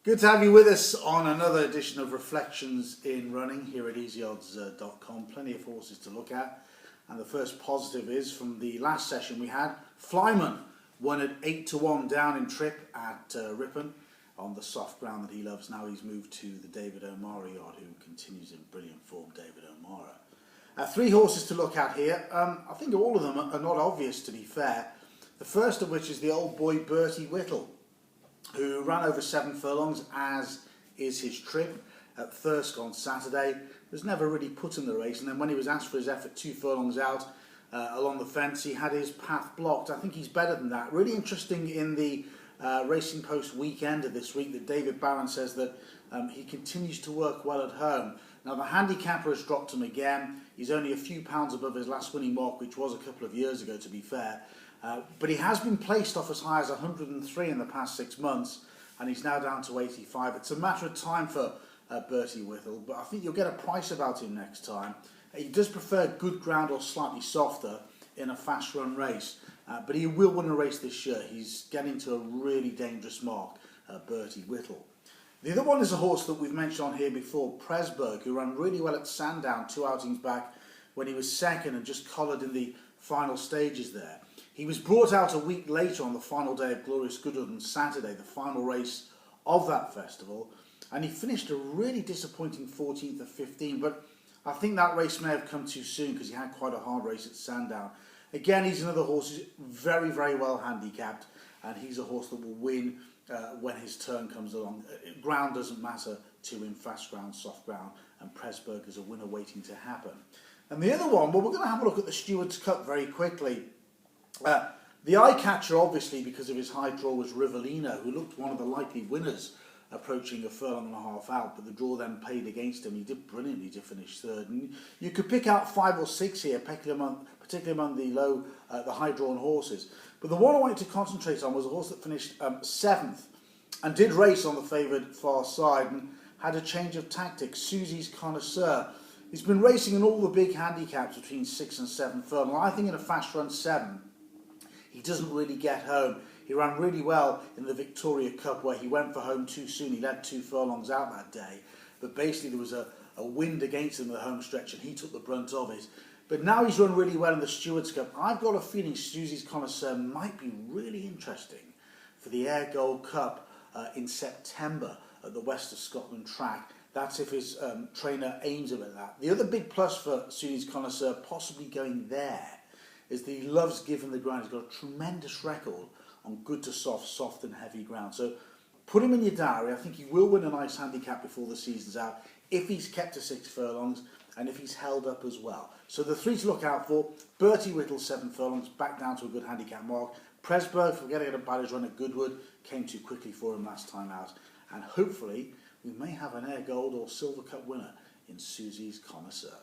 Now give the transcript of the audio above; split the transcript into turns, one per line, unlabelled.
Good to have you with us on another edition of Reflections in Running here at easyodds.com. Plenty of horses to look at. And the first positive is from the last session we had, Flyman won at 8-1 down in trip at Ripon on the soft ground that he loves. Now he's moved to the David O'Mara yard, who continues in brilliant form, David O'Mara. Three horses to look at here. I think all of them are not obvious, to be fair. The first of which is the old boy Bertie Whittle, who ran over 7 furlongs, as is his trip at Thirsk on Saturday. Was never really put in the race, and then when he was asked for his effort 2 furlongs out along the fence, he had his path blocked. I think he's better than that. Really interesting in the Racing Post weekend of this week that David Barron says that he continues to work well at home. Now the handicapper has dropped him again. He's only a few pounds above his last winning mark, which was a couple of years ago, to be fair. But he has been placed off as high as 103 in the past 6 months, and he's now down to 85. It's a matter of time for Bertie Whittle, but I think you'll get a price about him next time. He does prefer good ground or slightly softer in a fast run race, but he will win a race this year. He's getting to a really dangerous mark, Bertie Whittle. The other one is a horse that we've mentioned on here before, Pressburg, who ran really well at Sandown 2 outings back when he was second and just collared in the final stages there. He was brought out a week later on the final day of Glorious Goodwood on Saturday, the final race of that festival, and he finished a really disappointing 14th of 15, but I think that race may have come too soon because he had quite a hard race at Sandown. Again, he's another horse who's very, very well handicapped, and he's a horse that will win when his turn comes along. Ground doesn't matter to him, fast ground, soft ground, and Pressburg is a winner waiting to happen. And the other one, well, we're going to have a look at the Stewards Cup very quickly. The eye-catcher, obviously, because of his high draw, was Rivellino, who looked one of the likely winners approaching a furlong and a half out, but the draw then played against him. He did brilliantly to finish third. And you could pick out 5 or 6 here, particularly among the high-drawn horses. But the one I wanted to concentrate on was a horse that finished 7th and did race on the favoured far side and had a change of tactics, Susie's Connoisseur. He's been racing in all the big handicaps between 6 and 7 furlong. I think in a fast run 7, he doesn't really get home. He ran really well in the Victoria Cup where he went for home too soon. He led 2 furlongs out that day. But basically there was a wind against him in the home stretch and he took the brunt of it. But now he's run really well in the Stewards Cup. I've got a feeling Susie's Connoisseur might be really interesting for the Ayr Gold Cup in September at the West of Scotland track. That's if his trainer aims him at that. The other big plus for Susie's Connoisseur possibly going there is that he loves giving the ground. He's got a tremendous record on good to soft, soft and heavy ground. So put him in your diary. I think he will win a nice handicap before the season's out if he's kept to 6 furlongs and if he's held up as well. So the 3 to look out for: Bertie Whittle, 7 furlongs, back down to a good handicap mark. Pressburg, forgetting about his run at Goodwood, came too quickly for him last time out. And hopefully we may have an Ayr Gold or Silver Cup winner in Susie's Connoisseur.